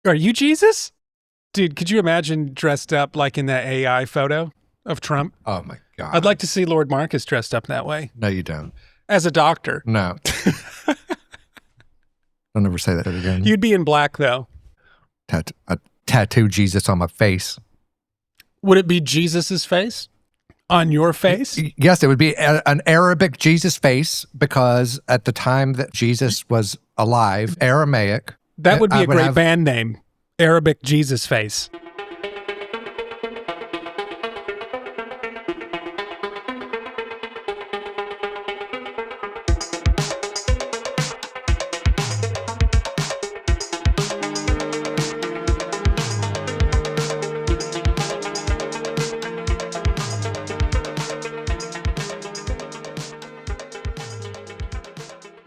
Are you Jesus? Dude, could you imagine dressed up like in that AI photo of Trump? Oh my God. I'd like to see Lord Marcus dressed up that way. No, you don't. As a doctor. No. Don't ever say that again. You'd be in black, though. Tattoo Jesus on my face. Would it be Jesus's face? On your face? Yes, it would be an Arabic Jesus face, because at the time that Jesus was alive, Aramaic. That would be a great band name. Arabic Jesus face.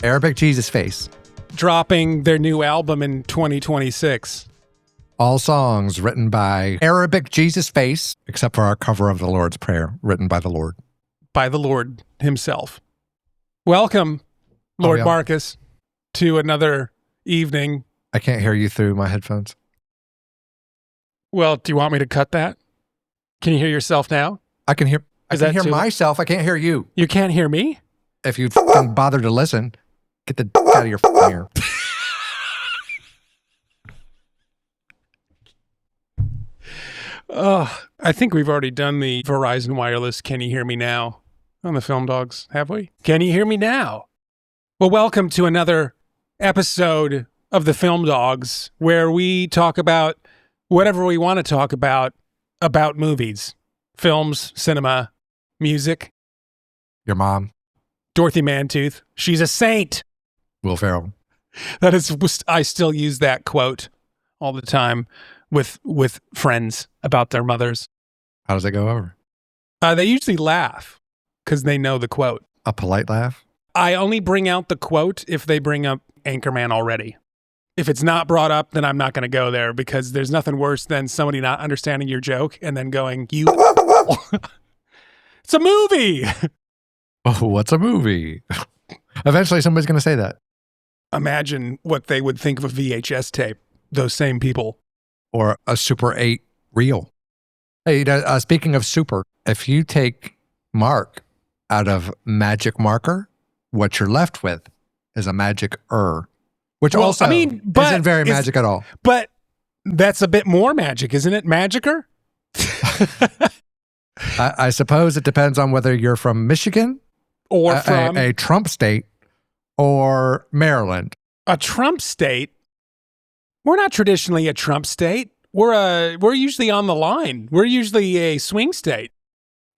Arabic Jesus face. Dropping their new album in 2026. All songs written by Arabic Jesus face, except for our cover of the Lord's Prayer, written by the Lord. By the Lord himself. Welcome, Lord Marcus, to another evening. I can't hear you through my headphones. Well, do you want me to cut that? Can you hear yourself now? I can hear myself. I can't hear you. You can't hear me? If you fucking bother to listen, get the out of your fucking ear. I think we've already done the Verizon Wireless Can You Hear Me Now on the Film Dogs, have we? Can you hear me now? Well, welcome to another episode of the Film Dogs, where we talk about whatever we want to talk about movies, films, cinema, music. Your mom. Dorothy Mantooth. She's a saint. Will Ferrell. That is, I still use that quote all the time with friends about their mothers. How does it go over? They usually laugh because they know the quote. A polite laugh? I only bring out the quote if they bring up Anchorman already. If it's not brought up, then I'm not going to go there, because there's nothing worse than somebody not understanding your joke and then going, you... It's a movie! Oh, what's a movie? Eventually somebody's going to say that. Imagine what they would think of a VHS tape, those same people. Or a Super 8 reel. Hey, speaking of super, if you take Mark out of magic marker, what you're left with is a magic which also isn't very magic at all. But that's a bit more magic, isn't it? Magicer? I suppose it depends on whether you're from Michigan or from a Trump state or Maryland. A Trump state? We're not traditionally a Trump state. We're usually on the line. We're usually a swing state.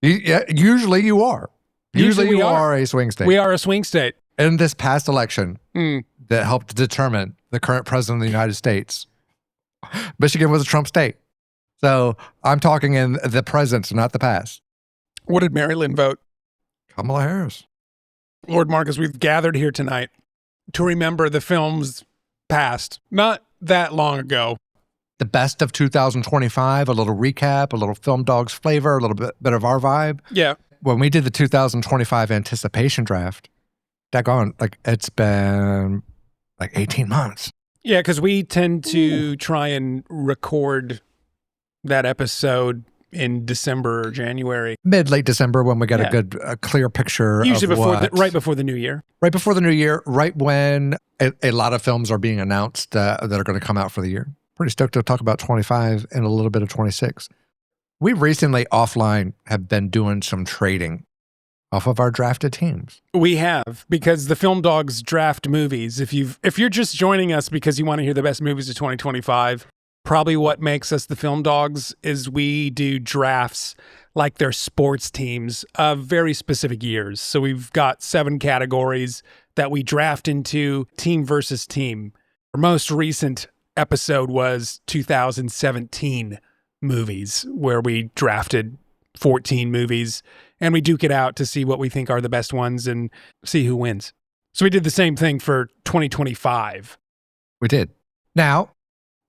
Usually you are. Usually you are a swing state. We are a swing state. In this past election that helped determine the current president of the United States, Michigan was a Trump state. So I'm talking in the present, not the past. What did Maryland vote? Kamala Harris. Lord Marcus, we've gathered here tonight to remember the films past, not that long ago. The best of 2025, a little recap, a little Film Dogs flavor, a little bit of our vibe. Yeah. When we did the 2025 anticipation draft, it's been like 18 months. Yeah, because we tend to try and record that episode in December or January. Late December, when we got a clear picture. Usually of right before the new year. Right before the new year, right when a lot of films are being announced that are going to come out for the year. Pretty stoked to talk about 25 and a little bit of 26. We recently offline have been doing some trading off of our drafted teams. We have, because the Film Dogs draft movies. If you're just joining us because you want to hear the best movies of 2025, probably what makes us the Film Dogs is we do drafts like they're sports teams of very specific years. So we've got 7 categories that we draft into, team versus team. Our most recent episode was 2017 movies, where we drafted 14 movies and we duke it out to see what we think are the best ones and see who wins. So we did the same thing for 2025. We did. Now,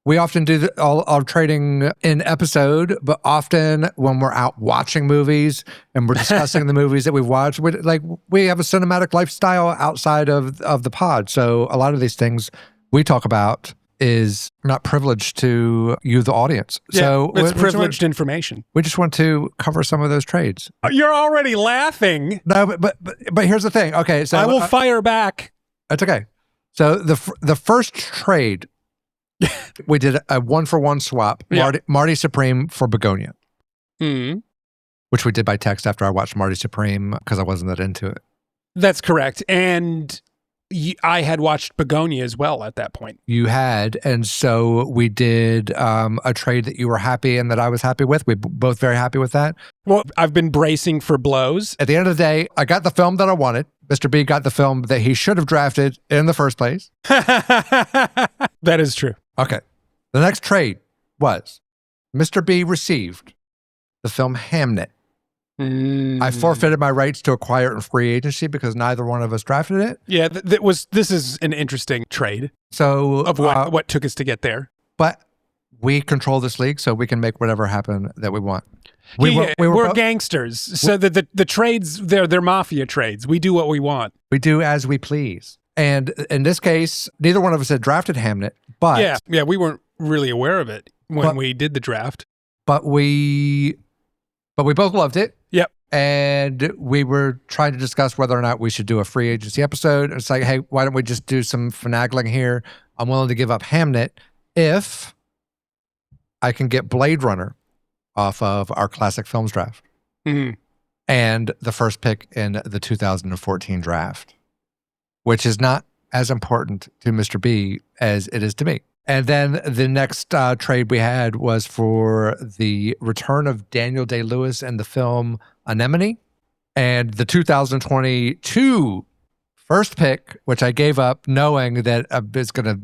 we often do all our trading in episode, but often when we're out watching movies and we're discussing the movies that we've watched, we have a cinematic lifestyle outside of the pod. So a lot of these things we talk about is not privileged to you, the audience. Yeah, So it's privileged information. We just want to cover some of those trades. You're already laughing. No, but here's the thing. Okay, so I will fire back. That's okay. So the first trade, we did a 1-for-1 swap. Yeah. Marty Supreme for Begonia, Mm. which we did by text after I watched Marty Supreme because I wasn't that into it. That's correct. And I had watched Begonia as well at that point. You had, and so we did a trade that you were happy and that I was happy with. We both very happy with that. Well, I've been bracing for blows. At the end of the day, I got the film that I wanted. Mr. B got the film that he should have drafted in the first place. That is true. Okay. The next trade was Mr. B received the film Hamnet. I forfeited my rights to acquire it in free agency because neither one of us drafted it. Yeah, this is an interesting trade. So of what took us to get there. But we control this league, so we can make whatever happen that we want. We're gangsters, so the trades they're mafia trades. We do what we want. We do as we please. And in this case, neither one of us had drafted Hamnet, but yeah, we weren't really aware of it when we did the draft. But we both loved it. Yep. And we were trying to discuss whether or not we should do a free agency episode. It's like, hey, why don't we just do some finagling here? I'm willing to give up Hamnet if I can get Blade Runner off of our classic films draft. Mm-hmm. And the first pick in the 2014 draft, which is not as important to Mr. B as it is to me. And then the next trade we had was for the return of Daniel Day-Lewis and the film Anemone, and the 2022 first pick, which I gave up knowing that it's going to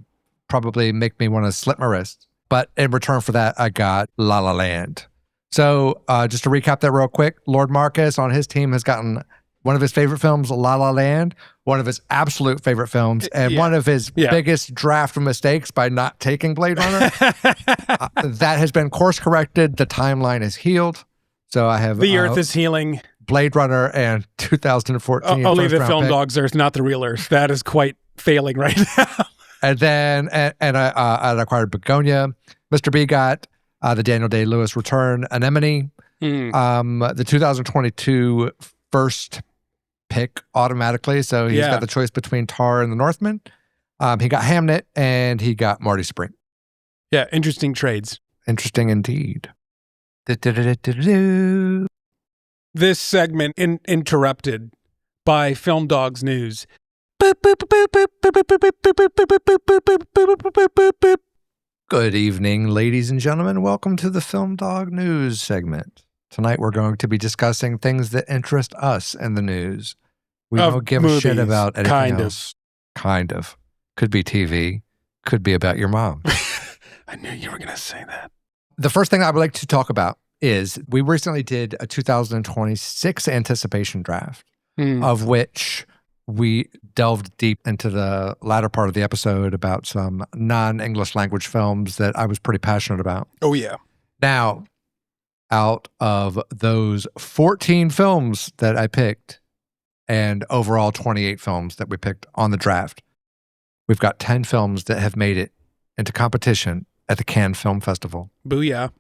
probably make me want to slit my wrist. But in return for that, I got La La Land. So just to recap that real quick, Lord Marcus on his team has gotten one of his favorite films, La La Land, one of his absolute favorite films, and one of his biggest draft mistakes by not taking Blade Runner. That has been course corrected. The timeline is healed. So I have the Earth is healing. Blade Runner and 2014. Only the film dogs Earth, not the real Earth. That is quite failing right now. And then I acquired Begonia. Mr. B got the Daniel Day-Lewis return, Anemone. The 2022 first pick automatically. So he's got the choice between Tar and the Northman. He got Hamnet and he got Marty Supreme. Yeah, interesting trades. Interesting indeed. This segment interrupted by Film Dogs News. Good evening, ladies and gentlemen. Welcome to the Film Dog News segment. Tonight we're going to be discussing things that interest us in the news. We don't give a shit about anything else. Kind of. Could be TV. Could be about your mom. I knew you were going to say that. The first thing I would like to talk about is we recently did a 2026 anticipation draft, of which we delved deep into the latter part of the episode about some non-English language films that I was pretty passionate about. Oh, yeah. Now, out of those 14 films that I picked and overall 28 films that we picked on the draft, we've got 10 films that have made it into competition at the Cannes Film Festival. Booyah.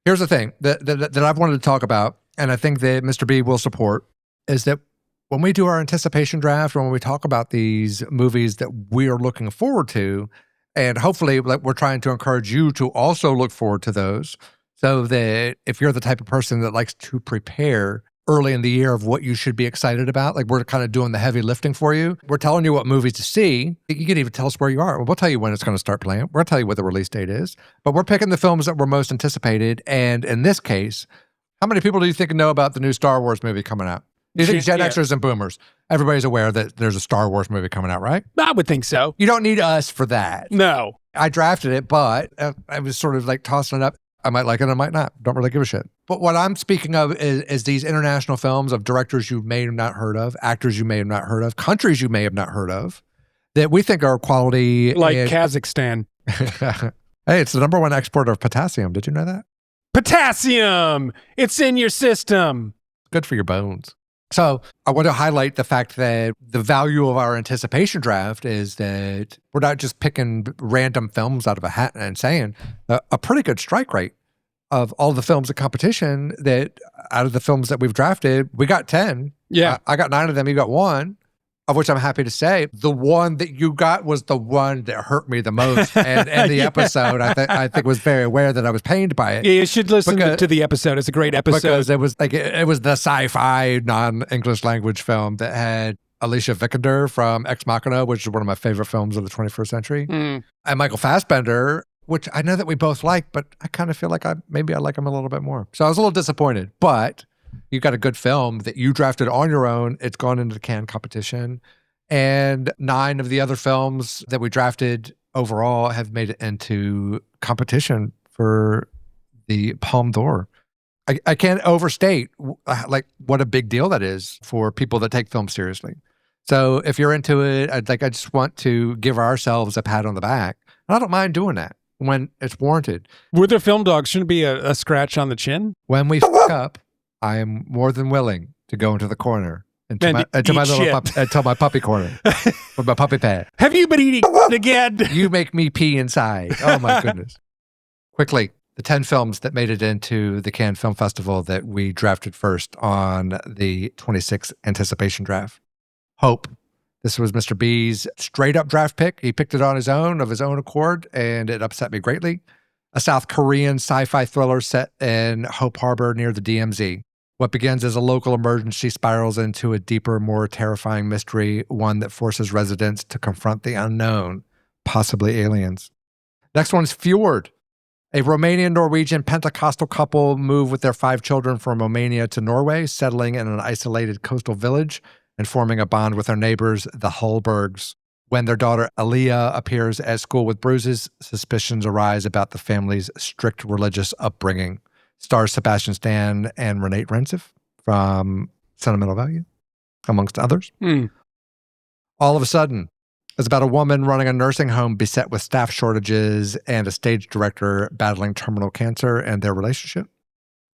Here's the thing that I've wanted to talk about, and I think that Mr. B will support, is that when we do our anticipation draft, or when we talk about these movies that we are looking forward to, and hopefully we're trying to encourage you to also look forward to those, so that if you're the type of person that likes to prepare early in the year of what you should be excited about, like we're kind of doing the heavy lifting for you. We're telling you what movies to see. You can even tell us where you are. We'll tell you when it's going to start playing. We're going to tell you what the release date is. But we're picking the films that were most anticipated. And in this case, how many people do you think know about the new Star Wars movie coming out? Do you think Gen Xers and Boomers, everybody's aware that there's a Star Wars movie coming out, right? I would think so. You don't need us for that. No. I drafted it, but I was sort of like tossing it up. I might like it, I might not. Don't really give a shit. But what I'm speaking of is these international films of directors you may have not heard of, actors you may have not heard of, countries you may have not heard of, that we think are quality. Like Kazakhstan. Hey, it's the #1 exporter of potassium. Did you know that? Potassium! It's in your system. Good for your bones. So I want to highlight the fact that the value of our anticipation draft is that we're not just picking random films out of a hat and saying a pretty good strike rate of all the films in competition, that out of the films that we've drafted, we got 10. Yeah. I got 9 of them. You got 1, of which I'm happy to say the one that you got was the one that hurt me the most. And the episode, I think was very aware that I was pained by it. Yeah, you should listen to the episode. It's a great episode. Because it was like it was the sci-fi non-English language film that had Alicia Vikander from Ex Machina, which is one of my favorite films of the 21st century, and Michael Fassbender, which I know that we both like, but I kind of feel like maybe I like him a little bit more. So I was a little disappointed, but you got a good film that you drafted on your own. It's gone into the Cannes competition, and 9 of the other films that we drafted overall have made it into competition for the Palme d'Or. I can't overstate like what a big deal that is for people that take film seriously. So if you're into it, I just want to give ourselves a pat on the back. And I don't mind doing that when it's warranted. With their film dogs, shouldn't it be a scratch on the chin? When we fuck up, I am more than willing to go into the corner into my puppy corner with my puppy pad. Have you been eating again? You make me pee inside. Oh my goodness. Quickly, the 10 films that made it into the Cannes Film Festival that we drafted first on the 26th anticipation draft. Hope. This was Mr. B's straight up draft pick. He picked it on his own, of his own accord, and it upset me greatly. A South Korean sci-fi thriller set in Hope Harbor near the DMZ. What begins as a local emergency spirals into a deeper, more terrifying mystery, one that forces residents to confront the unknown, possibly aliens. Next one is Fjord. A Romanian-Norwegian Pentecostal couple move with their 5 children from Romania to Norway, settling in an isolated coastal village and forming a bond with their neighbors, the Hallbergs. When their daughter Aliyah appears at school with bruises, suspicions arise about the family's strict religious upbringing. Stars Sebastian Stan and Renate Renciv from Sentimental Value, amongst others. All of a sudden, it's about a woman running a nursing home beset with staff shortages and a stage director battling terminal cancer and their relationship.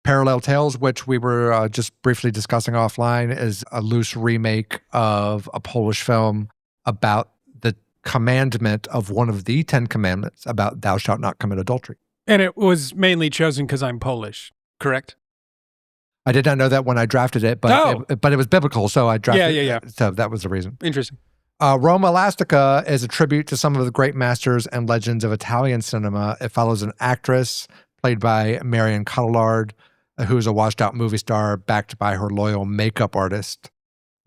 Parallel Tales, which we were just briefly discussing offline, is a loose remake of a Polish film about the commandment of one of the 10 commandments about thou shalt not commit adultery. And it was mainly chosen because I'm Polish, correct? I did not know that when I drafted it, but it was biblical, so I drafted it. Yeah. So that was the reason. Interesting. Roma Elastica is a tribute to some of the great masters and legends of Italian cinema. It follows an actress played by Marion Cotillard, who is a washed-out movie star backed by her loyal makeup artist.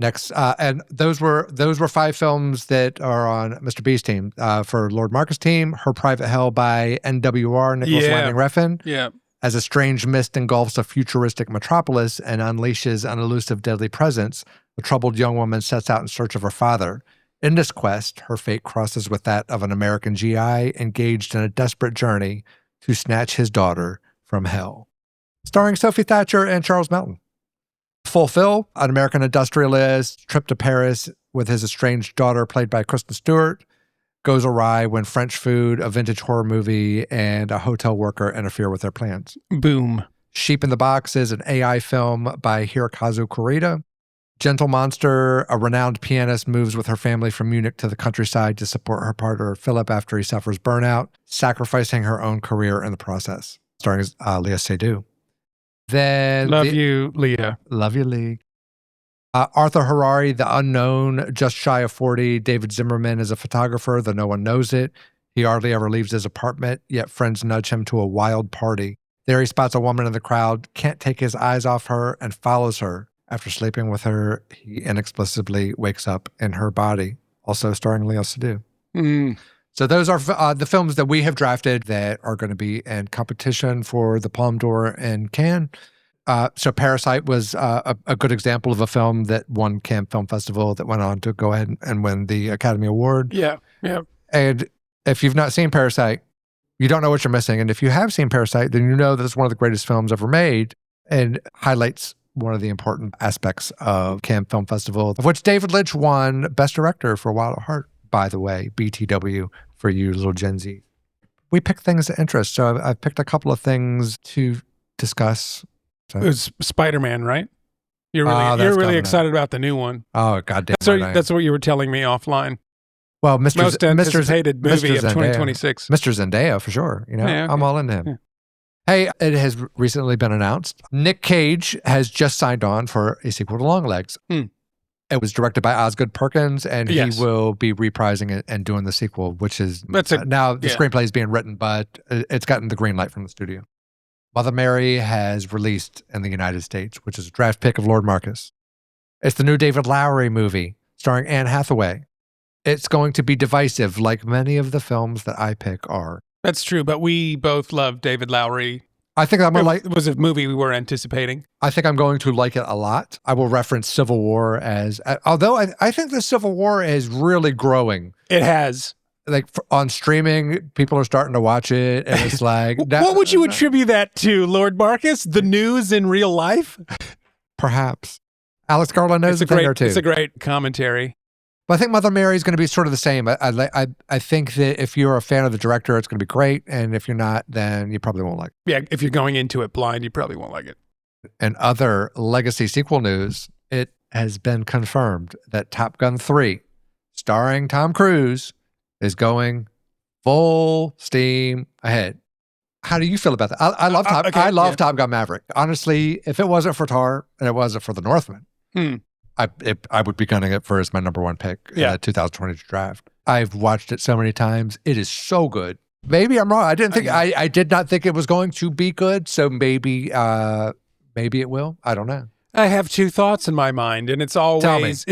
Next, and those were 5 films that are on Mr. B's team. For Lord Marcus' team, Her Private Hell by NWR, Nicholas Winding Refn. Yeah. As a strange mist engulfs a futuristic metropolis and unleashes an elusive deadly presence, a troubled young woman sets out in search of her father. In this quest, her fate crosses with that of an American GI engaged in a desperate journey to snatch his daughter from hell. Starring Sophie Thatcher and Charles Melton. Fulfill, an American industrialist, trip to Paris with his estranged daughter, played by Kristen Stewart, goes awry when French food, a vintage horror movie, and a hotel worker interfere with their plans. Boom. Sheep in the Box is an AI film by Hirokazu Kurita. Gentle Monster, a renowned pianist, moves with her family from Munich to the countryside to support her partner Philip after he suffers burnout, sacrificing her own career in the process. Starring Léa Seydoux. Then Love you, Leah. Love you, Lee. Arthur Harari, The Unknown, just shy of 40. David Zimmerman is a photographer, though no one knows it. He hardly ever leaves his apartment, yet friends nudge him to a wild party. There he spots a woman in the crowd, can't take his eyes off her, and follows her. After sleeping with her, he inexplicably wakes up in her body. Also starring Léa Seydoux. So those are the films that we have drafted that are going to be in competition for the Palme d'Or in Cannes. So Parasite was a good example of a film that won Cannes Film Festival that went on to go ahead and win the Academy Award. Yeah. And if you've not seen Parasite, you don't know what you're missing. And if you have seen Parasite, then you know that it's one of the greatest films ever made and highlights one of the important aspects of Cannes Film Festival, of which David Lynch won Best Director for Wild at Heart, by the way, BTW for you little Gen Z. We pick things of interest. So I've picked a couple of things to discuss. So. It was Spider-Man, right? You're really excited about the new one. Oh, goddamn! That's what you were telling me offline. Well, most anticipated movie Mr. of 2026. Mr. Zendaya, for sure. You know, Yeah, okay. I'm all into him. Yeah. Hey, it has recently been announced. Nick Cage has just signed on for a sequel to Longlegs. It was directed by Osgood Perkins, and he will be reprising it and doing the sequel, which is now the screenplay is being written, but it's gotten the green light from the studio. Mother Mary has released in the United States, which is a draft pick of Lord Marcus. It's the new David Lowery movie starring Anne Hathaway. It's going to be divisive, like many of the films that I pick are. That's true, but we both love David Lowery. I think it was a movie we were anticipating. I think I'm going to like it a lot. I will reference Civil War as, although I think the Civil War is really growing. It has. Like on streaming, people are starting to watch it, and it's like... What would you attribute that to, Lord Marcus? The news in real life? Perhaps. Alex Garland knows a thing or two. It's a great commentary. But I think Mother Mary is going to be sort of the same. I think that if you're a fan of the director, it's going to be great. And if you're not, then you probably won't like it. Yeah, if you're going into it blind, you probably won't like it. And other legacy sequel news, it has been confirmed that Top Gun 3, starring Tom Cruise, is going full steam ahead. How do you feel about that? I love Top Gun Maverick. Honestly, if it wasn't for Tar and it wasn't for the Northman, I would be gunning it for as my number one pick in the 2022 draft. I've watched it so many times. It is so good. Maybe I'm wrong. I did not think it was going to be good. So maybe it will. I don't know. I have two thoughts in my mind, and it's always,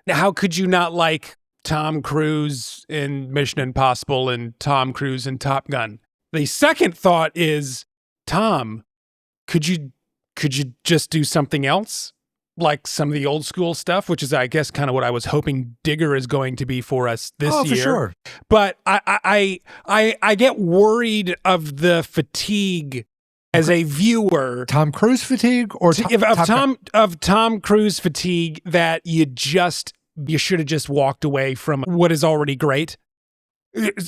how could you not like Tom Cruise in Mission Impossible and Tom Cruise in Top Gun? The second thought is, Tom, could you just do something else? Like some of the old school stuff, which is, I guess, kind of what I was hoping Digger is going to be for us this year. For sure. But I get worried of the fatigue as a viewer. Tom Cruise fatigue, or Tom Cruise fatigue, that you should have just walked away from what is already great.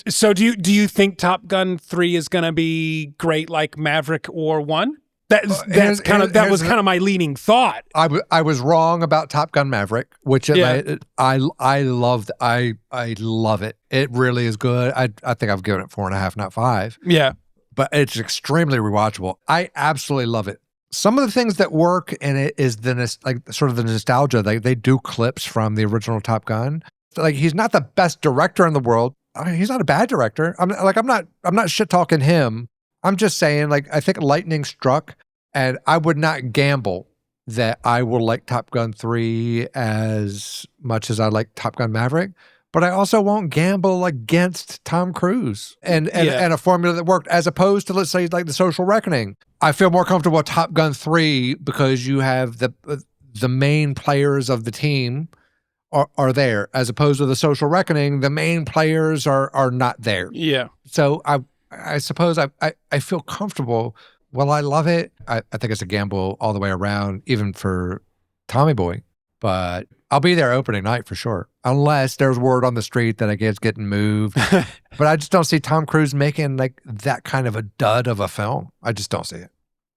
So do you think Top Gun 3 is going to be great like Maverick or 1? That was kind of my leaning thought. I was wrong about Top Gun Maverick, which I loved. I love it. It really is good. I think I've given it 4.5, not 5. Yeah, but it's extremely rewatchable. I absolutely love it. Some of the things that work in it is sort of the nostalgia. They do clips from the original Top Gun. Like, he's not the best director in the world. I mean, he's not a bad director. I'm not shit talking him. I'm just saying, like, I think lightning struck, and I would not gamble that I will like Top Gun 3 as much as I like Top Gun Maverick, but I also won't gamble against Tom Cruise and a formula that worked, as opposed to, let's say, like The Social Reckoning. I feel more comfortable with Top Gun 3 because you have the main players of the team are there, as opposed to The Social Reckoning, the main players are not there. Yeah. So I suppose I feel comfortable. Well, I love it. I think it's a gamble all the way around, even for Tommy Boy. But I'll be there opening night for sure, unless there's word on the street that it's getting moved. But I just don't see Tom Cruise making like that kind of a dud of a film. I just don't see it.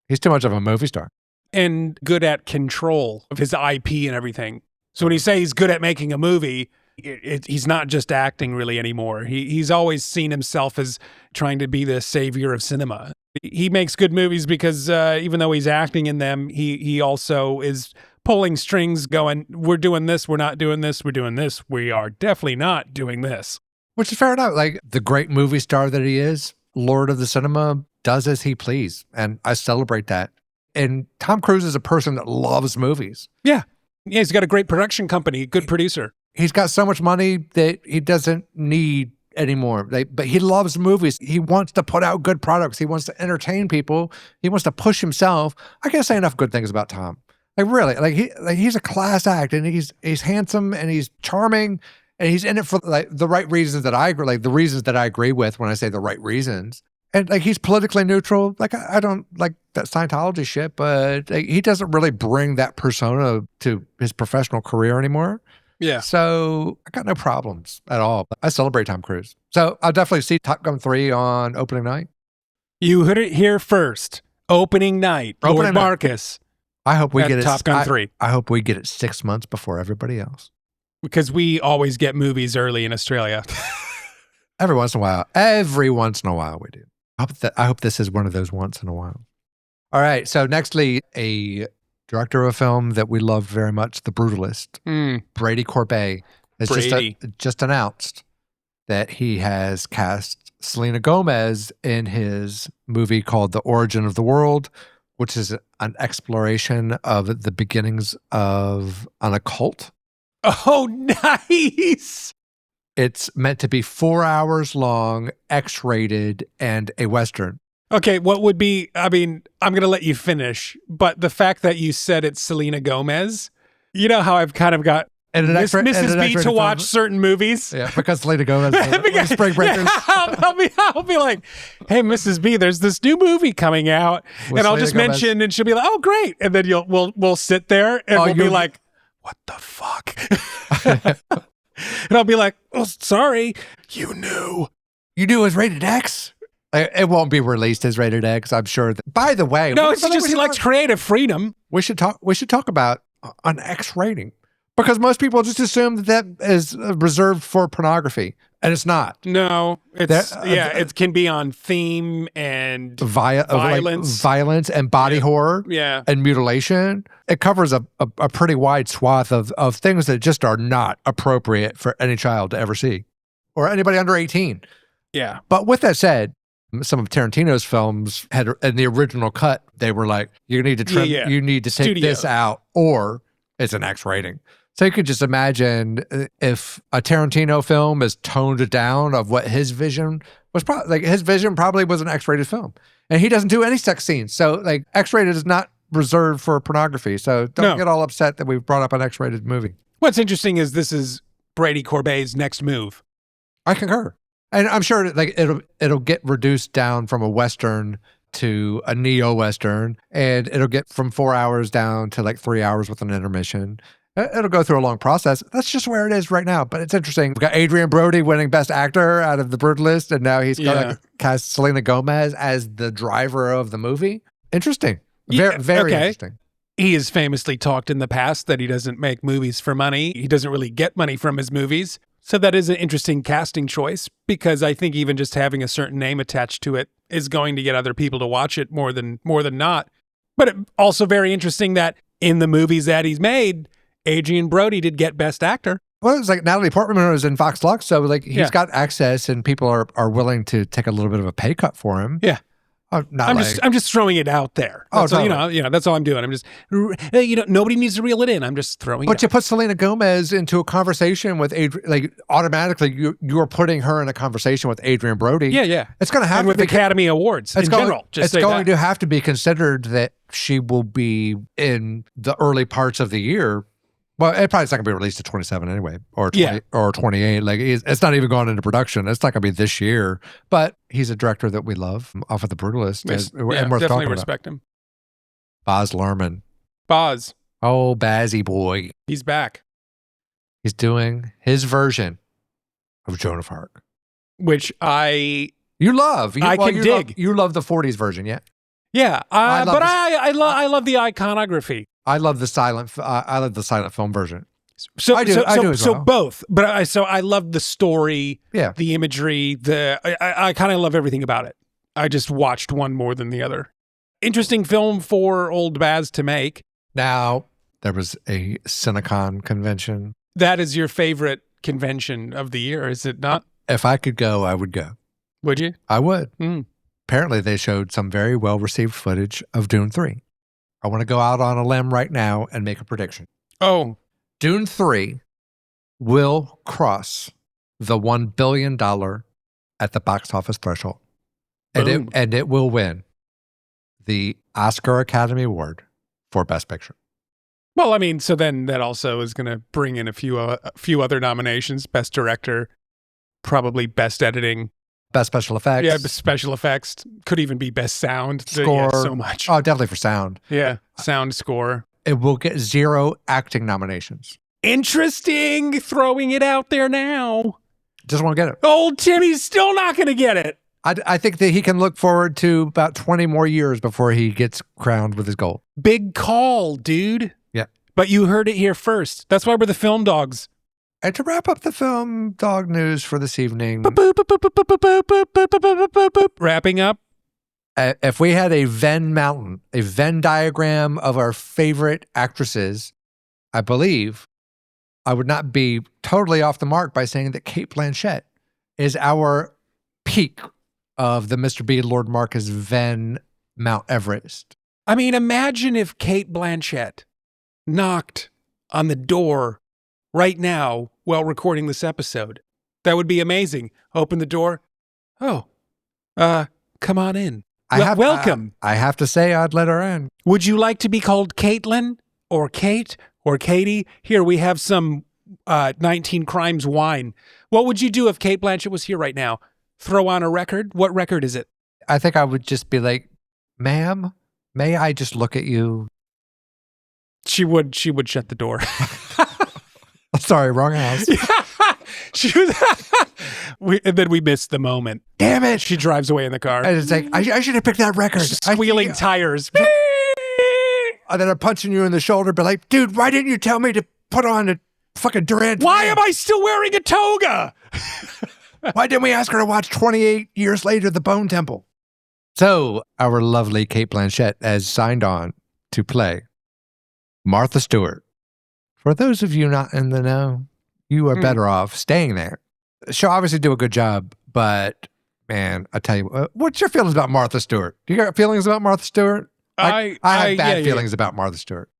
He's too much of a movie star. And good at control of his IP and everything. So when you say he's good at making a movie, he's not just acting really anymore. He's always seen himself as trying to be the savior of cinema. He makes good movies because even though he's acting in them, he also is pulling strings going, we're doing this, we're not doing this, we're doing this, we are definitely not doing this. Which is fair enough. Like, the great movie star that he is, Lord of the Cinema, does as he please. And I celebrate that. And Tom Cruise is a person that loves movies. Yeah. Yeah, he's got a great production company, good producer. He's got so much money that he doesn't need anymore. But he loves movies. He wants to put out good products. He wants to entertain people. He wants to push himself. I can't say enough good things about Tom. Like, really, he's a class act, and he's handsome, and he's charming, and he's in it for like the right reasons that I agree, like the reasons that I agree with when I say the right reasons. And like, he's politically neutral. Like, I don't like that Scientology shit, but like, he doesn't really bring that persona to his professional career anymore. Yeah. So I got no problems at all. I celebrate Tom Cruise. So I'll definitely see Top Gun 3 on opening night. You heard it here first. Opening night. Lord Marcus. I hope we get it. Top Gun 3. I hope we get it 6 months before everybody else. Because we always get movies early in Australia. Every once in a while. Every once in a while we do. I hope this is one of those once in a while. All right. So nextly, a director of a film that we love very much, The Brutalist, Brady Corbet, has just announced that he has cast Selena Gomez in his movie called The Origin of the World, which is an exploration of the beginnings of an occult. Oh, nice. It's meant to be 4 hours long, X-rated, and a Western. Okay, what would be, I mean, I'm going to let you finish, but the fact that you said it's Selena Gomez, you know how I've kind of got Mrs. B to watch certain movies? Yeah, because Selena Gomez is Spring Breakers. Yeah, I'll be like, hey, Mrs. B, there's this new movie coming out, and I'll just mention, and she'll be like, oh, great. And then we'll sit there, and we'll be like, what the fuck? And I'll be like, oh, sorry, you knew. You knew it was rated X? It won't be released as rated X, I'm sure. By the way, no, it's just he likes creative freedom. We should talk about an X rating, because most people just assume that is reserved for pornography, and it's not. No, it can be on theme and violence and body horror, and mutilation. It covers a pretty wide swath of things that just are not appropriate for any child to ever see, or anybody under 18. Yeah. But with that said, some of Tarantino's films had, in the original cut, they were like, you need to trim, you need to take this out, or it's an X rating. So you could just imagine if a Tarantino film is toned down of what his vision was, his vision probably was an X-rated film, and he doesn't do any sex scenes. So like X-rated is not reserved for pornography. So don't get all upset that we've brought up an X-rated movie. What's interesting is this is Brady Corbet's next move. I concur. And I'm sure like it'll get reduced down from a Western to a neo-Western, and it'll get from 4 hours down to like 3 hours with an intermission. It'll go through a long process. That's just where it is right now. But it's interesting. We've got Adrian Brody winning Best Actor out of The Brutalist, and now he's going to cast Selena Gomez as the driver of the movie. Interesting. Very interesting. He has famously talked in the past that he doesn't make movies for money. He doesn't really get money from his movies. So that is an interesting casting choice, because I think even just having a certain name attached to it is going to get other people to watch it more than not. But it, also very interesting that in the movies that he's made, Adrian Brody did get Best Actor. Well, it's like Natalie Portman was in Fox Lux, so like he's got access, and people are willing to take a little bit of a pay cut for him. Yeah. I'm just throwing it out there. That's all, that's all I'm doing. I'm just, nobody needs to reel it in. I'm just throwing it out. But you put Selena Gomez into a conversation with Adrian, like automatically you're putting her in a conversation with Adrian Brody. Yeah. It's going to have and with Academy Awards in general. It's going to have to be considered that she will be in the early parts of the year. Well, it's not going to be released at 27 anyway, or 20, or 28. Like it's not even going into production. It's not going to be this year. But he's a director that we love, off of The Brutalist, and worth definitely talking respect him. Baz Luhrmann. Baz. Oh, Bazzy boy. He's back. He's doing his version of Joan of Arc, which I love. I can dig. You love the 40s version, yeah? Yeah, I love the iconography. I love the silent film version. So I do as well. So both, but I love the story, the imagery, I kind of love everything about it. I just watched one more than the other. Interesting film for old Baz to make. Now, there was a Cinecon convention. That is your favorite convention of the year, is it not? If I could go, I would go. Would you? I would. Apparently, they showed some very well-received footage of Dune 3. I want to go out on a limb right now and make a prediction. Oh. Dune 3 will cross the $1 billion at the box office threshold. And it will win the Oscar Academy Award for Best Picture. Well, I mean, so then that also is going to bring in a few other nominations. Best Director, probably Best Editing. Best Special Effects. Yeah, special effects. Could even be Best Sound. Score. Yeah, so much. Oh, definitely for sound. Yeah, sound score. It will get 0 acting nominations. Interesting. Throwing it out there now. Just want to get it. Old Timmy's still not going to get it. I think that he can look forward to about 20 more years before he gets crowned with his gold. Big call, dude. Yeah. But you heard it here first. That's why we're the film dogs. And to wrap up the film dog news for this evening, Wrapping up. if we had a Venn mountain, a Venn diagram of our favorite actresses, I believe I would not be totally off the mark by saying that Cate Blanchett is our peak of the Mr. B. Lord Marcus Venn Mount Everest. I mean, imagine if Cate Blanchett knocked on the door right now while recording this episode. That would be amazing. Open the door. Oh, come on in. Welcome. I have to say I'd let her in. Would you like to be called Caitlin or Kate or Katie? Here, we have some 19 Crimes wine. What would you do if Cate Blanchett was here right now? Throw on a record? What record is it? I think I would just be like, ma'am, may I just look at you? She would shut the door. Sorry, wrong house. She was and then we missed the moment. Damn it. She drives away in the car. And it's like, I should have picked that record. Squealing tires. And then I'm punching you in the shoulder, but like, dude, why didn't you tell me to put on a fucking Durant? Why am I still wearing a toga? Why didn't we ask her to watch 28 years later, The Bone Temple? So our lovely Cate Blanchett has signed on to play Martha Stewart. For those of you not in the know, you are better off staying there. She'll obviously do a good job, but man, I tell you, what's your feelings about Martha Stewart? Do you got feelings about Martha Stewart? I have bad feelings about Martha Stewart.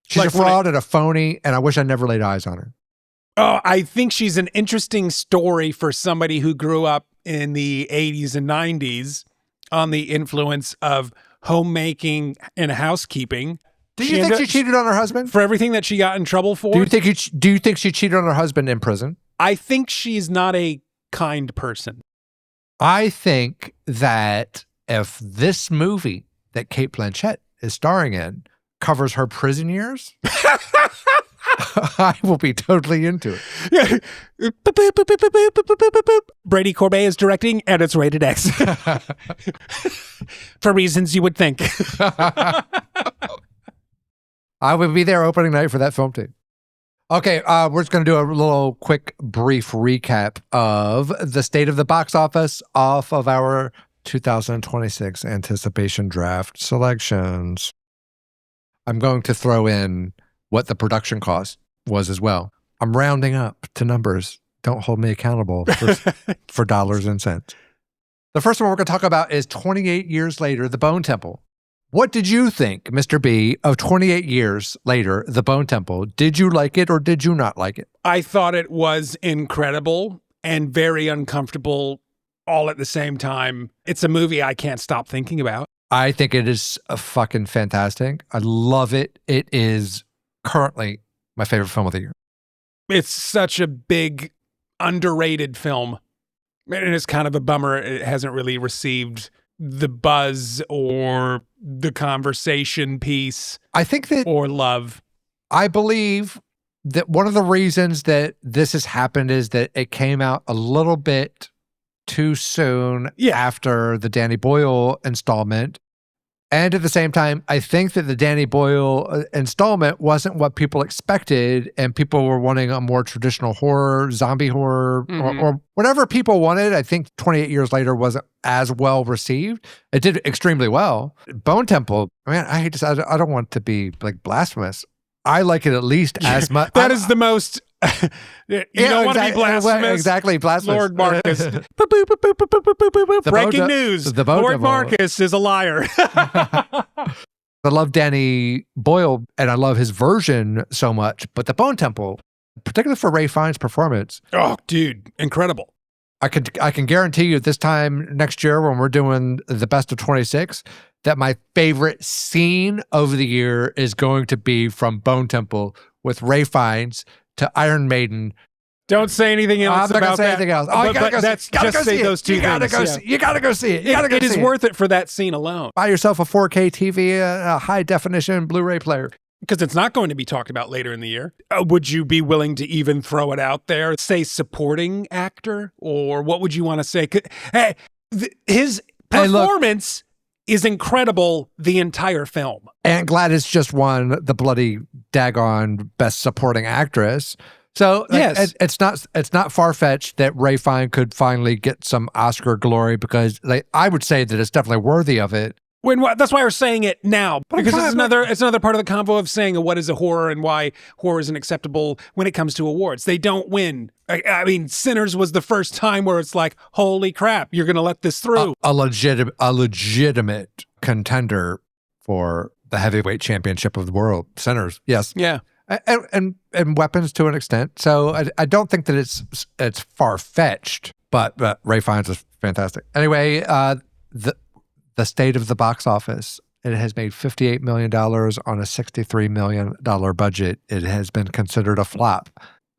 She's like a fraud and a phony, and I wish I never laid eyes on her. Oh, I think she's an interesting story for somebody who grew up in the 80s and 90s on the influence of homemaking and housekeeping. Do you think she cheated on her husband? For everything that she got in trouble for? Do you think she cheated on her husband in prison? I think she's not a kind person. I think that if this movie that Cate Blanchett is starring in covers her prison years, I will be totally into it. Brady Corbet is directing, and it's rated X. For reasons you would think. I would be there opening night for that film too. Okay, we're just going to do a little quick, brief recap of the state of the box office off of our 2026 anticipation draft selections. I'm going to throw in what the production cost was as well. I'm rounding up to numbers. Don't hold me accountable for dollars and cents. The first one we're going to talk about is 28 years later, The Bone Temple. What did you think, Mr. B, of 28 years later, The Bone Temple? Did you like it or did you not like it? I thought it was incredible and very uncomfortable all at the same time. It's a movie I can't stop thinking about. I think it is fucking fantastic. I love it. It is currently my favorite film of the year. It's such a big, underrated film. And it's kind of a bummer it hasn't really received the buzz or the conversation piece. I think that, or love. I believe that one of the reasons that this has happened is that it came out a little bit too soon after the Danny Boyle installment. And at the same time, I think that the Danny Boyle installment wasn't what people expected, and people were wanting a more traditional horror, zombie horror, or whatever people wanted. I think 28 years later wasn't as well received. It did extremely well. Bone Temple, man, I don't want to be like blasphemous. I like it at least as much. That is the most... you don't want to be blasphemous. Exactly, blasphemous. Lord Marcus. Breaking news. Lord Marcus is a liar. I love Danny Boyle, and I love his version so much, but The Bone Temple, particularly for Ray Fiennes' performance. Oh, dude, incredible. I can guarantee you this time next year when we're doing the best of 26, that my favorite scene of the year is going to be from Bone Temple with Ray Fiennes to Iron Maiden. Don't say anything else I'm not about say that. anything else. Oh, you gotta go that's see it. just say those two you gotta things. You gotta go see it. You gotta go see it. It is see worth it for that scene alone. Buy yourself a 4K TV, a high definition Blu-ray player. Because it's not going to be talked about later in the year. Would you be willing to even throw it out there? Say supporting actor? Or what would you want to say? Hey, his performance is incredible the entire film. And Gladys just won the bloody daggone Best Supporting Actress. So Yes. it's not far-fetched that Ray Fiennes could finally get some Oscar glory, because I would say that it's definitely worthy of it. That's why we're saying it now, because it's another part of the convo of saying what is a horror and why horror isn't acceptable when it comes to awards. They don't win. I mean, Sinners was the first time where it's like, holy crap, you're going to let this through. A legitimate contender for the heavyweight championship of the world. Sinners, yes. Yeah. And Weapons to an extent. So I don't think that it's far-fetched, but Ray Fiennes is fantastic. Anyway, the state of the box office. It has made $58 million on a $63 million budget. It has been considered a flop.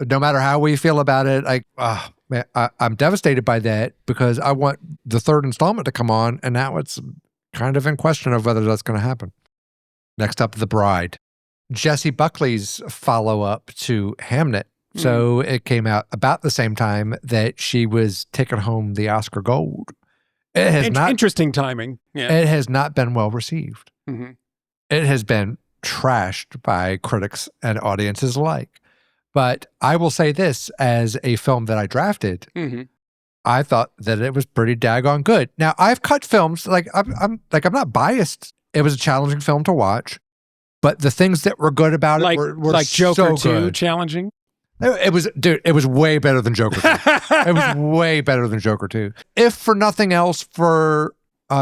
No matter how we feel about it, I'm devastated by that, because I want the third installment to come on, and now it's kind of in question of whether that's going to happen. Next up, The Bride. Jessie Buckley's follow-up to Hamnet. So it came out about the same time that she was taking home the Oscar Gold. It has interesting timing. Yeah. It has not been well received. Mm-hmm. It has been trashed by critics and audiences alike. But I will say this, as a film that I drafted, I thought that it was pretty daggone good. Now, I've cut films, I'm not biased. It was a challenging film to watch, but the things that were good about it were like Joker so 2 good. challenging. It was way better than Joker 2. It was way better than Joker 2. If for nothing else, for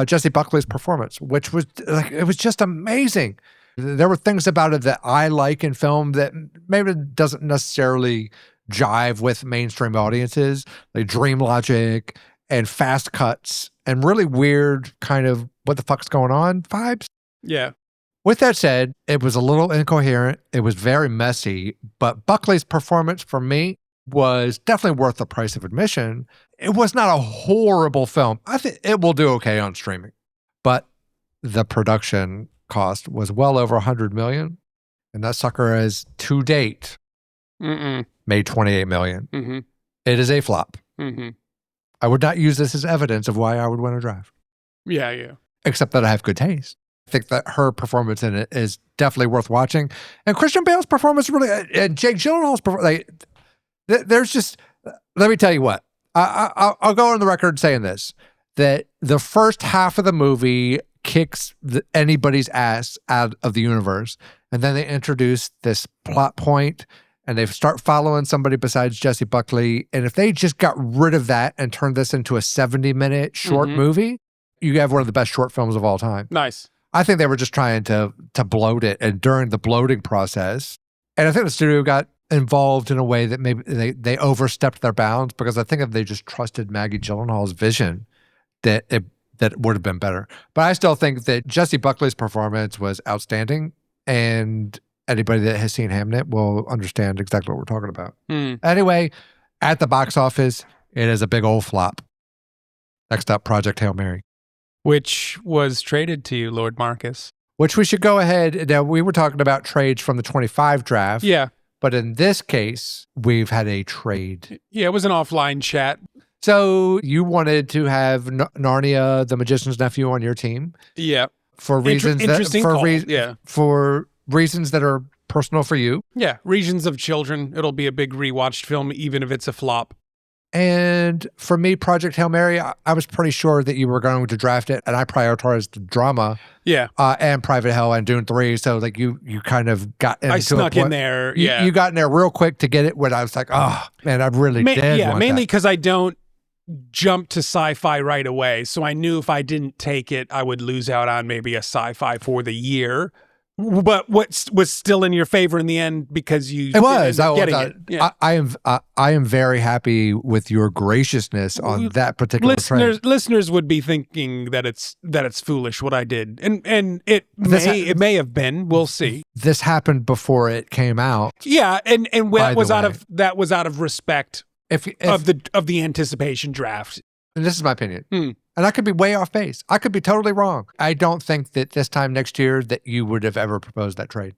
Jessie Buckley's performance, which was it was just amazing. There were things about it that I like in film that maybe doesn't necessarily jive with mainstream audiences, like dream logic and fast cuts and really weird kind of what the fuck's going on vibes. Yeah. With that said, it was a little incoherent. It was very messy, but Buckley's performance for me was definitely worth the price of admission. It was not a horrible film. I think it will do okay on streaming, but the production cost was well over $100 million, and that sucker has to date made $28 million. Mm-hmm. It is a flop. Mm-hmm. I would not use this as evidence of why I would win a draft. Yeah. Except that I have good taste. I think that her performance in it is definitely worth watching, and Christian Bale's performance really, and Jake Gyllenhaal's performance. There's just, let me tell you what, I'll go on the record saying this: that the first half of the movie kicks anybody's ass out of the universe, and then they introduce this plot point, and they start following somebody besides Jessie Buckley. And if they just got rid of that and turned this into a 70-minute short movie, you have one of the best short films of all time. Nice. I think they were just trying to bloat it, and during the bloating process, and I think the studio got involved in a way that maybe they overstepped their bounds, because I think if they just trusted Maggie Gyllenhaal's vision, that it would have been better. But I still think that Jessie Buckley's performance was outstanding, and anybody that has seen Hamnet will understand exactly what we're talking about. Anyway, at the box office, it is a big old flop. Next up, Project Hail Mary. Which was traded to you, Lord Marcus. Which we should go ahead. Now, we were talking about trades from the 25 draft. Yeah. But in this case, we've had a trade. Yeah, it was an offline chat. So you wanted to have Narnia, the Magician's Nephew, on your team. Yeah. For reasons for reasons that are personal for you. Yeah. Regions of Children. It'll be a big rewatched film, even if it's a flop. And for me, Project Hail Mary, I was pretty sure that you were going to draft it, and I prioritized the drama. Yeah. And Private Hell and Dune 3. So like you kind of got into I snuck in there. Yeah. You got in there real quick to get it when I was like, oh man, I really did. Yeah, want mainly that. because I don't jump to sci-fi right away. So I knew if I didn't take it, I would lose out on maybe a sci-fi for the year. But what was still in your favor in the end, because you getting it. Yeah. I am very happy with your graciousness on that particular trade. Listeners would be thinking that it's foolish what I did, and it may have been. We'll see. This happened before it came out. Yeah, and that was out of respect of the anticipation draft. And this is my opinion. And I could be way off base. I could be totally wrong. I don't think that this time next year that you would have ever proposed that trade.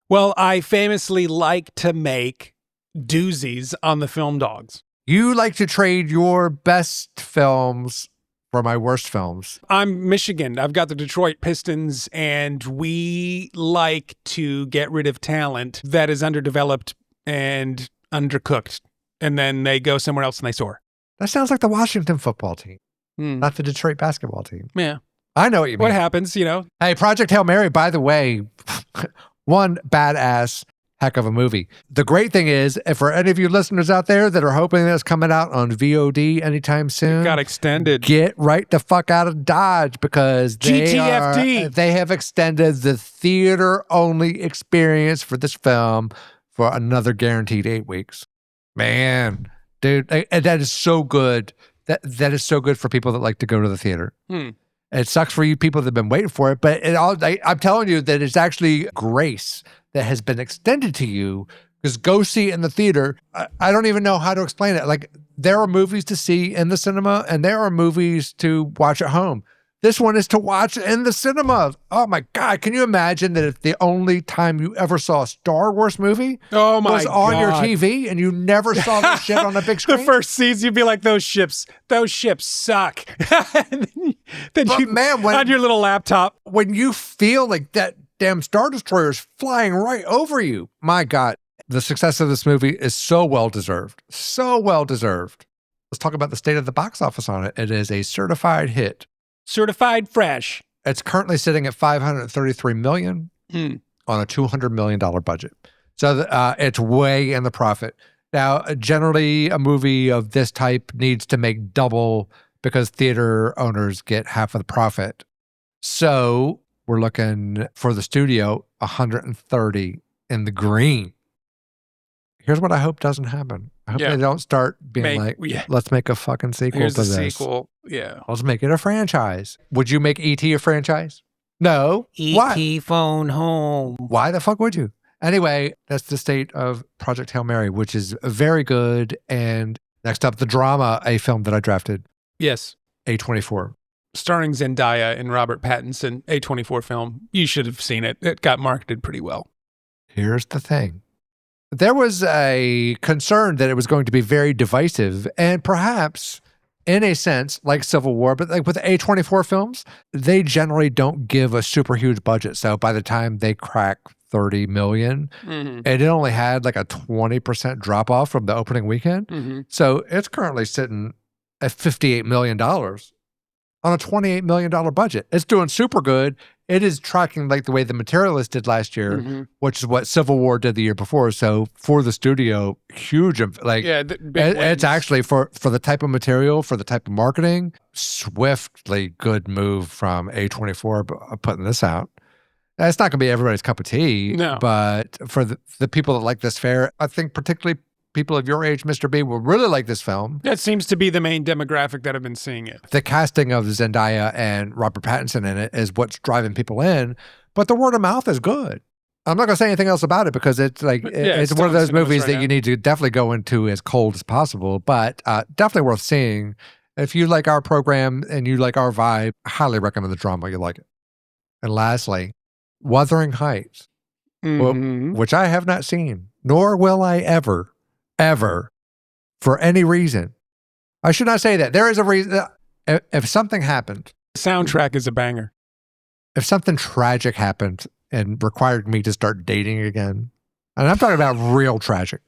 Well, I famously like to make doozies on the Film Dogs. You like to trade your best films for my worst films. I'm Michigan. I've got the Detroit Pistons, and we like to get rid of talent that is underdeveloped and undercooked, and then they go somewhere else and they soar. That sounds like the Washington football team, Hmm. not the Detroit basketball team. Yeah. I know what you mean. What happens, Hey, Project Hail Mary, by the way, one badass heck of a movie. The great thing is, if for any of you listeners out there that are hoping that it's coming out on VOD anytime soon, it got extended. get right the fuck out of Dodge, because GTFD. they have extended the theater-only experience for this film for another guaranteed 8 weeks. Man, dude, that is so good. That is so good for people that like to go to the theater. It sucks for you people that have been waiting for it, but I'm telling you that it's actually grace that has been extended to you, because go see it in the theater. I don't even know how to explain it. Like, there are movies to see in the cinema and there are movies to watch at home. This one is to watch in the cinema. Oh my God. Can you imagine that if the only time you ever saw a Star Wars movie was on your TV and you never saw that shit on a big screen? The first scenes, you'd be like, those ships suck. On your little laptop. When you feel like that damn Star Destroyer is flying right over you, my God, the success of this movie is so well-deserved. So well-deserved. Let's talk about the state of the box office on it. It is a certified hit. Certified fresh. It's currently sitting at $533 million on a $200 million budget. So it's way in the profit. Now, generally, a movie of this type needs to make double because theater owners get half of the profit. So we're looking for the studio 130 in the green. Here's what I hope doesn't happen. I hope they don't start being let's make a fucking sequel to this. Sequel. Yeah. Let's make it a franchise. Would you make E.T. a franchise? No. E.T. phone home. Why the fuck would you? Anyway, that's the state of Project Hail Mary, which is very good. And next up, the drama, a film that I drafted. Yes. A24. Starring Zendaya and Robert Pattinson, A24 film. You should have seen it. It got marketed pretty well. Here's the thing. There was a concern that it was going to be very divisive, and perhaps in a sense like Civil War, but like with A24 films, they generally don't give a super huge budget. So by the time they crack 30 million, and it only had like a 20% drop off from the opening weekend. So it's currently sitting at $58 million on a $28 million budget. It's doing super good. It is tracking like the way The Materialist did last year, which is what Civil War did the year before. So for the studio, huge, like it's actually for the type of material, for the type of marketing, swiftly good move from A24 putting this out. It's not going to be everybody's cup of tea, but for the people that like this fare, I think particularly people of your age, Mr. B, will really like this film. That seems to be the main demographic that have been seeing it. The casting of Zendaya and Robert Pattinson in it is what's driving people in, but the word of mouth is good. I'm not going to say anything else about it because it's like it's one of those movies that you need to definitely go into as cold as possible, but definitely worth seeing. If you like our program and you like our vibe, I highly recommend the drama. You like it. And lastly, Wuthering Heights, which I have not seen, nor will I ever, for any reason. I should not say that. There is a reason. If something happened. The soundtrack is a banger. If something tragic happened and required me to start dating again, and I'm talking about real tragic,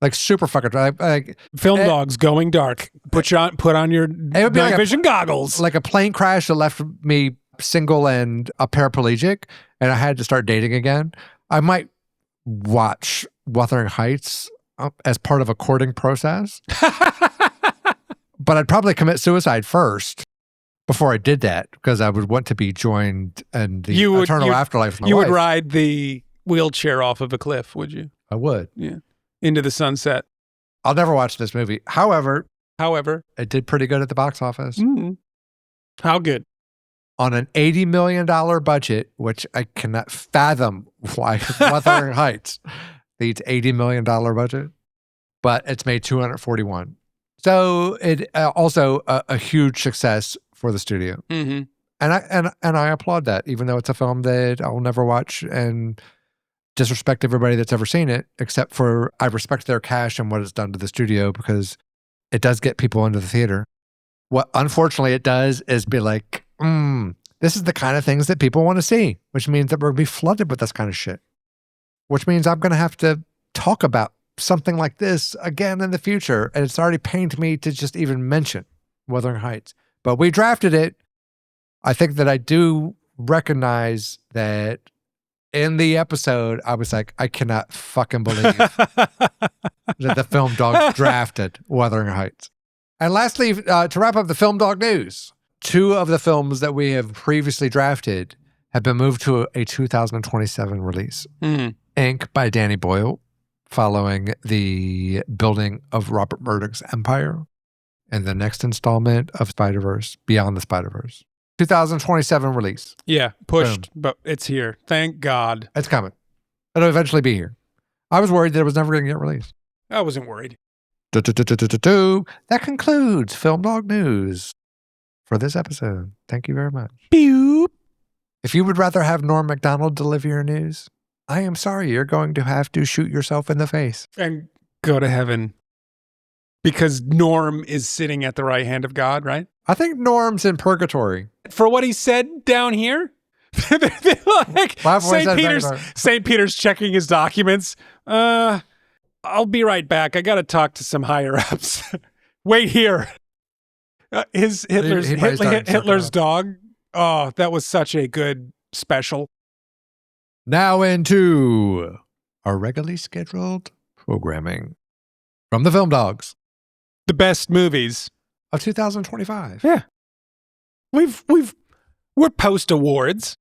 like super fucking tragic. Like, Film Dogs Going Dark. Put on your night vision goggles. Like a plane crash that left me single and a paraplegic, and I had to start dating again. I might watch Wuthering Heights as part of a courting process. But I'd probably commit suicide first before I did that, because I would want to be joined in the eternal afterlife of my wife. You would ride the wheelchair off of a cliff, would you? I would. Yeah. Into the sunset. I'll never watch this movie. However, it did pretty good at the box office. How good? On an $80 million budget, which I cannot fathom why Wuthering Heights needs $80 million budget, but it's made 241. So it also a huge success for the studio. And I applaud that, even though it's a film that I'll never watch and disrespect everybody that's ever seen it, except for I respect their cash and what it's done to the studio, because it does get people into the theater. What unfortunately it does is be like, this is the kind of things that people want to see, which means that we're going to be flooded with this kind of shit, which means I'm going to have to talk about something like this again in the future. And it's already pained me to just even mention Wuthering Heights. But we drafted it. I think that I do recognize that in the episode, I was like, I cannot fucking believe that the Film Dogs drafted Wuthering Heights. And lastly, to wrap up the Film Dog news, 2 of the films that we have previously drafted have been moved to a 2027 release. Ink by Danny Boyle, following the building of Robert Murdoch's empire, and the next installment of Spider-Verse, Beyond the Spider-Verse. 2027 release. Yeah, pushed, but it's here. Thank God. It's coming. It'll eventually be here. I was worried that it was never going to get released. I wasn't worried. That concludes Film Dog News for this episode. Thank you very much. Pew. If you would rather have Norm Macdonald deliver your news, I am sorry, you're going to have to shoot yourself in the face. And go to heaven. Because Norm is sitting at the right hand of God, right? I think Norm's in purgatory. For what he said down here? Like St. Peter's checking his documents. I'll be right back. I got to talk to some higher ups. Wait here. Hitler's dog. Oh, that was such a good special. Now into our regularly scheduled programming from the Film Dogs. The best movies of 2025. Yeah. We're post awards.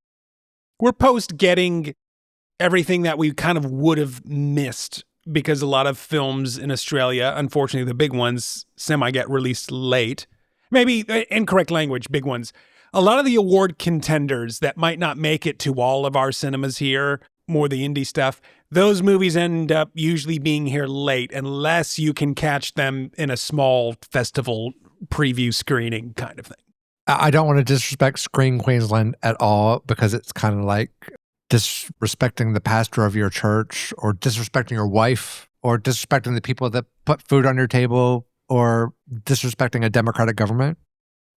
We're post getting everything that we kind of would have missed because a lot of films in Australia, unfortunately the big ones, get released late. Maybe incorrect language, big ones. A lot of the award contenders that might not make it to all of our cinemas here, more the indie stuff, those movies end up usually being here late unless you can catch them in a small festival preview screening kind of thing. I don't want to disrespect Screen Queensland at all because it's kind of like disrespecting the pastor of your church or disrespecting your wife or disrespecting the people that put food on your table or disrespecting a democratic government.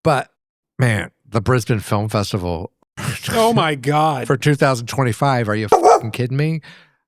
But man, the Brisbane Film Festival. Oh my God. For 2025. Are you fucking kidding me?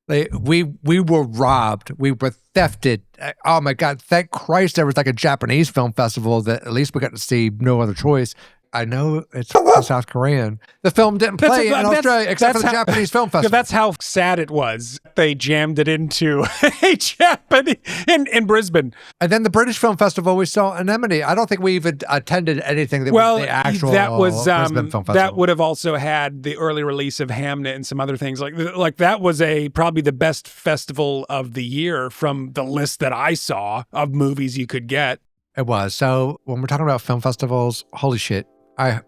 We were robbed. We were thefted. Oh my God. Thank Christ there was like a Japanese film festival that at least we got to see No Other Choice. I know it's South Korean. The film didn't play in Australia except for the Japanese Film Festival. That's how sad it was. They jammed it into a Japanese in Brisbane. And then the British Film Festival, we saw Anemone. I don't think we even attended anything that was the actual Brisbane Film Festival. That would have also had the early release of Hamnet and some other things. Like that was probably the best festival of the year from the list that I saw of movies you could get. It was. So when we're talking about film festivals, holy shit.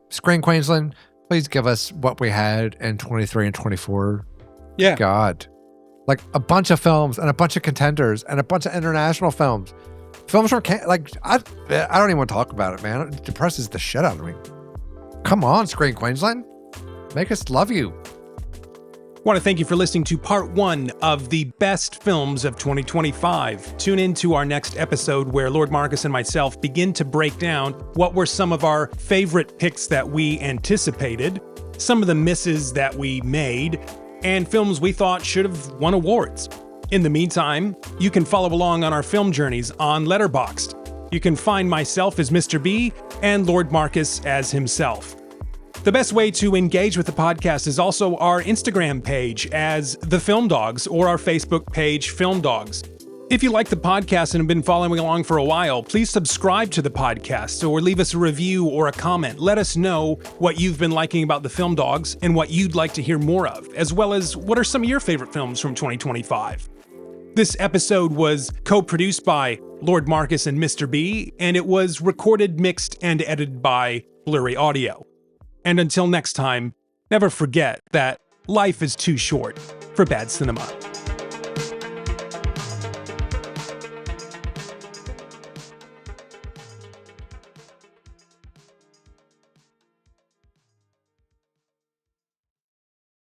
Screen Queensland, please give us what we had in 23 and 24. Yeah. God. Like a bunch of films and a bunch of contenders and a bunch of international films. Films from, I don't even want to talk about it, man. It depresses the shit out of me. Come on, Screen Queensland. Make us love you. I want to thank you for listening to part 1 of the best films of 2025. Tune in to our next episode where Lord Marcus and myself begin to break down what were some of our favorite picks that we anticipated, some of the misses that we made, and films we thought should have won awards. In the meantime, you can follow along on our film journeys on Letterboxd. You can find myself as Mr. B and Lord Marcus as himself. The best way to engage with the podcast is also our Instagram page as The Film Dogs or our Facebook page, Film Dogs. If you like the podcast and have been following along for a while, please subscribe to the podcast or leave us a review or a comment. Let us know what you've been liking about The Film Dogs and what you'd like to hear more of, as well as what are some of your favorite films from 2025. This episode was co-produced by Lord Marcus and Mr. B, and it was recorded, mixed, and edited by Blurry Audio. And until next time, never forget that life is too short for bad cinema.